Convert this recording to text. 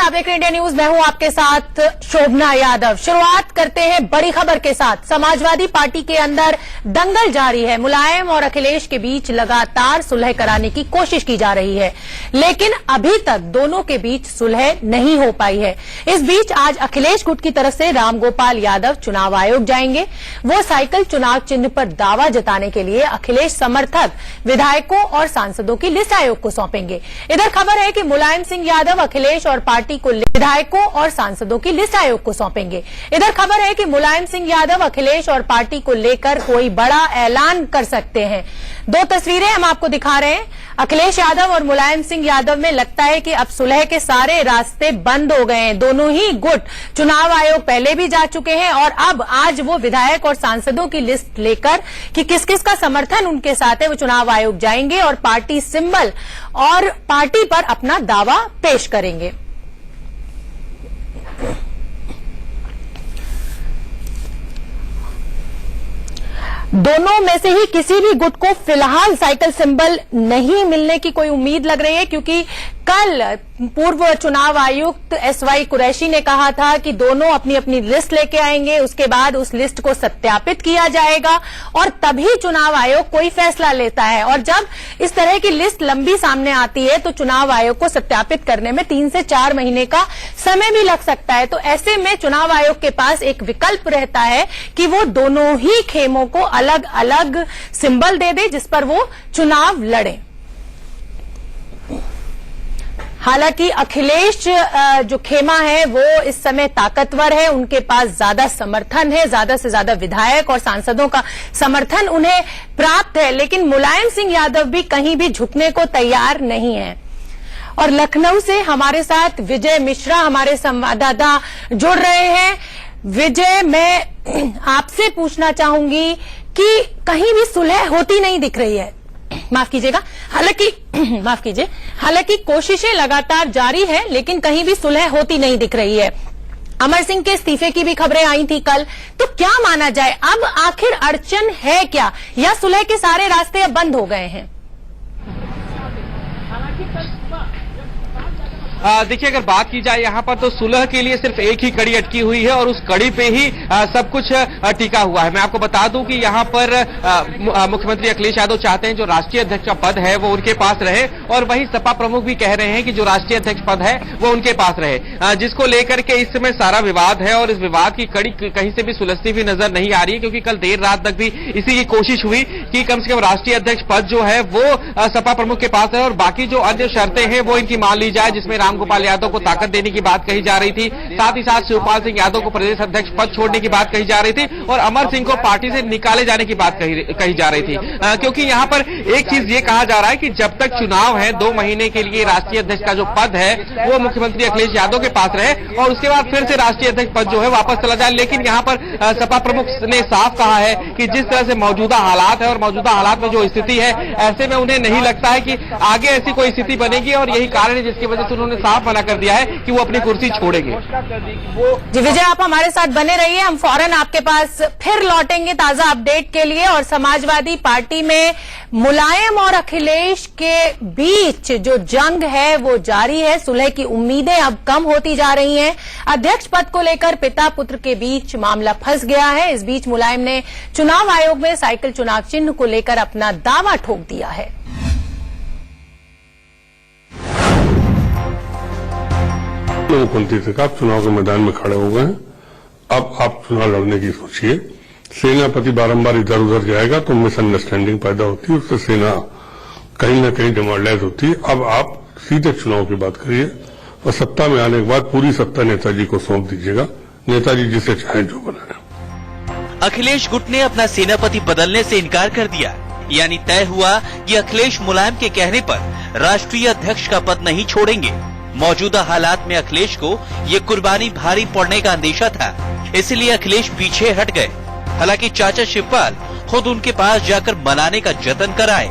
आप देख रहे हैं इंडिया न्यूज। मैं हूं आपके साथ शोभना यादव। शुरुआत करते हैं बड़ी खबर के साथ। समाजवादी पार्टी के अंदर दंगल जारी है। मुलायम और अखिलेश के बीच लगातार सुलह कराने की कोशिश की जा रही है, लेकिन अभी तक दोनों के बीच सुलह नहीं हो पाई है। इस बीच आज अखिलेश गुट की तरफ से रामगोपाल यादव चुनाव आयोग जाएंगे। वो साइकिल चुनाव चिन्ह पर दावा जताने के लिए अखिलेश समर्थक विधायकों और सांसदों की लिस्ट आयोग को सौंपेंगे। इधर खबर है कि मुलायम सिंह यादव अखिलेश और पार्टी को विधायकों और सांसदों की लिस्ट आयोग को सौंपेंगे। इधर खबर है कि मुलायम सिंह यादव अखिलेश और पार्टी को लेकर कोई बड़ा ऐलान कर सकते हैं। दो तस्वीरें हम आपको दिखा रहे हैं। अखिलेश यादव और मुलायम सिंह यादव में लगता है कि अब सुलह के सारे रास्ते बंद हो गए हैं। दोनों ही गुट चुनाव आयोग पहले भी जा चुके हैं और अब आज वो विधायक और सांसदों की लिस्ट लेकर कि किस किस का समर्थन उनके साथ है, वो चुनाव आयोग जाएंगे और पार्टी सिंबल और पार्टी पर अपना दावा पेश करेंगे। दोनों में से ही किसी भी गुट को फिलहाल साइकिल सिंबल नहीं मिलने की कोई उम्मीद लग रही है, क्योंकि कल पूर्व चुनाव आयुक्त एसवाई कुरैशी ने कहा था कि दोनों अपनी अपनी लिस्ट लेके आएंगे, उसके बाद उस लिस्ट को सत्यापित किया जाएगा और तभी चुनाव आयोग कोई फैसला लेता है। और जब इस तरह की लिस्ट लंबी सामने आती है तो चुनाव आयोग को सत्यापित करने में 3 से 4 महीने का समय भी लग सकता है। तो ऐसे में चुनाव आयोग के पास एक विकल्प रहता है कि वो दोनों ही खेमों को अलग अलग सिंबल दे दे जिस पर वो चुनाव लड़े। हालांकि अखिलेश जो खेमा है वो इस समय ताकतवर है, उनके पास ज्यादा समर्थन है, ज्यादा से ज्यादा विधायक और सांसदों का समर्थन उन्हें प्राप्त है, लेकिन मुलायम सिंह यादव भी कहीं भी झुकने को तैयार नहीं है। और लखनऊ से हमारे साथ विजय मिश्रा हमारे संवाददाता जुड़ रहे हैं। विजय, मैं आपसे पूछना चाहूंगी कि कहीं भी सुलह होती नहीं दिख रही है। माफ कीजिएगा, हालांकि कोशिशें लगातार जारी है, लेकिन कहीं भी सुलह होती नहीं दिख रही है। अमर सिंह के इस्तीफे की भी खबरें आई थी कल, तो क्या माना जाए, अब आखिर अड़चन है क्या, या सुलह के सारे रास्ते अब बंद हो गए हैं? देखिए, अगर बात की जाए यहाँ पर तो सुलह के लिए सिर्फ एक ही कड़ी अटकी हुई है और उस कड़ी पे ही सब कुछ टिका हुआ है। मैं आपको बता दूं कि यहाँ पर मुख्यमंत्री अखिलेश यादव चाहते हैं जो राष्ट्रीय अध्यक्ष का पद है वो उनके पास रहे, और वही सपा प्रमुख भी कह रहे हैं कि जो राष्ट्रीय अध्यक्ष पद है वो उनके पास रहे, जिसको लेकर के इस समय सारा विवाद है। और इस विवाद की कड़ी कहीं से भी सुलझती हुई नजर नहीं आ रही है, क्योंकि कल देर रात तक भी इसी की कोशिश हुई कि कम से कम राष्ट्रीय अध्यक्ष पद जो है वो सपा प्रमुख के पास है और बाकी जो अन्य शर्तें हैं वो इनकी मान ली जाए, जिसमें रामगोपाल यादव को ताकत देने की बात कही जा रही थी, साथ ही साथ शिवपाल सिंह यादव को प्रदेश अध्यक्ष पद छोड़ने की बात कही जा रही थी और अमर सिंह को पार्टी से निकाले जाने की बात कही जा रही थी। क्योंकि यहाँ पर एक चीज ये कहा जा रहा है कि जब तक चुनाव है 2 महीने के लिए राष्ट्रीय अध्यक्ष का जो पद है वो मुख्यमंत्री अखिलेश यादव के पास रहे और उसके बाद फिर से राष्ट्रीय अध्यक्ष पद जो है वापस चला जाए। लेकिन यहाँ पर सपा प्रमुख ने साफ कहा है कि जिस तरह से मौजूदा हालात है और मौजूदा हालात में जो स्थिति है, ऐसे में उन्हें नहीं लगता है कि आगे ऐसी कोई स्थिति बनेगी, और यही कारण है जिसकी वजह से उन्होंने साफ मना कर दिया है कि वो अपनी कुर्सी छोड़ेंगे। जी विजय, आप हमारे साथ बने रहिए, हम फौरन आपके पास फिर लौटेंगे ताजा अपडेट के लिए। और समाजवादी पार्टी में मुलायम और अखिलेश के बीच जो जंग है वो जारी है। सुलह की उम्मीदें अब कम होती जा रही हैं। अध्यक्ष पद को लेकर पिता पुत्र के बीच मामला फंस गया है। इस बीच मुलायम ने चुनाव आयोग में साइकिल चुनाव चिन्ह को लेकर अपना दावा ठोक दिया है। मुख्यमंत्री से आप चुनाव के मैदान में खड़े हो गए हैं, अब आप चुनाव लड़ने की सोचिए। सेनापति बारंबार इधर उधर जाएगा तो मिसअंडरस्टैंडिंग पैदा होती है, उससे सेना कहीं न कहीं डिमोरलाइज होती है। अब आप सीधे चुनाव की बात करिए और सत्ता में आने के बाद पूरी सत्ता नेताजी को सौंप दीजिएगा, नेताजी जिसे चाहे जो बनाए। अखिलेश गुट ने अपना सेनापति बदलने से इनकार कर दिया, यानी तय हुआ कि अखिलेश मुलायम के कहने पर राष्ट्रीय अध्यक्ष का पद नहीं छोड़ेंगे। मौजूदा हालात में अखिलेश को ये कुर्बानी भारी पड़ने का अंदेशा था, इसलिए अखिलेश पीछे हट गए। हालांकि चाचा शिवपाल खुद उनके पास जाकर मनाने का जतन कराए।